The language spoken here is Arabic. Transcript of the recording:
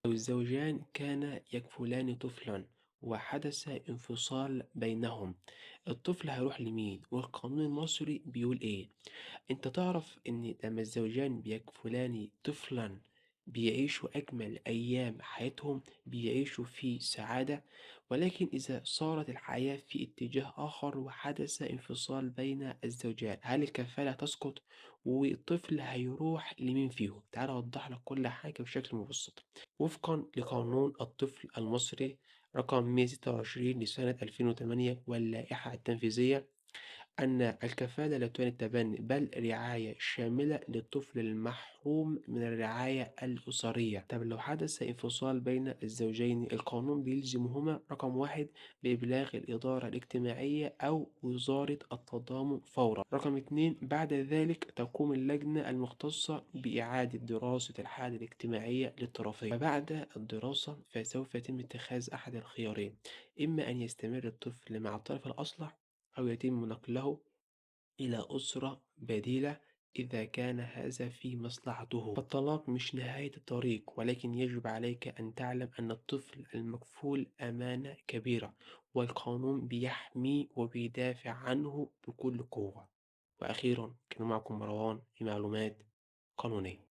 لو الزوجان كانا يكفلان طفلا وحدث انفصال بينهم، الطفل هيروح لمين؟ والقانون المصري بيقول ايه؟ انت تعرف ان لما الزوجان بيكفلان طفلا بيعيشوا اجمل ايام حياتهم، بيعيشوا في سعادة. ولكن اذا صارت الحياة في اتجاه اخر وحدث انفصال بين الزوجان، هل الكفالة تسقط؟ والطفل هيروح لمين فيهم؟ تعال اوضح لك كل حاجة بشكل مبسط. وفقا لقانون الطفل المصري رقم 126 لسنة 2008 واللائحة التنفيذية، أن الكفالة لا تعني التبني بل رعاية شاملة للطفل المحروم من الرعاية الأسرية. طب لو حدث انفصال بين الزوجين، القانون بيلزمهما رقم واحد بإبلاغ الإدارة الاجتماعية أو وزارة التضامن فورا. رقم اتنين، بعد ذلك تقوم اللجنة المختصة بإعادة دراسة الحالة الاجتماعية للطرفين. وبعد الدراسة فسوف يتم اتخاذ أحد الخيارين: إما أن يستمر الطفل مع الطرف الأصلح، أو يتم نقله إلى أسرة بديلة إذا كان هذا في مصلحته. فالطلاق مش نهاية الطريق، ولكن يجب عليك أن تعلم أن الطفل المكفول أمانة كبيرة، والقانون بيحميه وبيدافع عنه بكل قوة. وأخيرا كان معكم مروان في معلومات قانونية.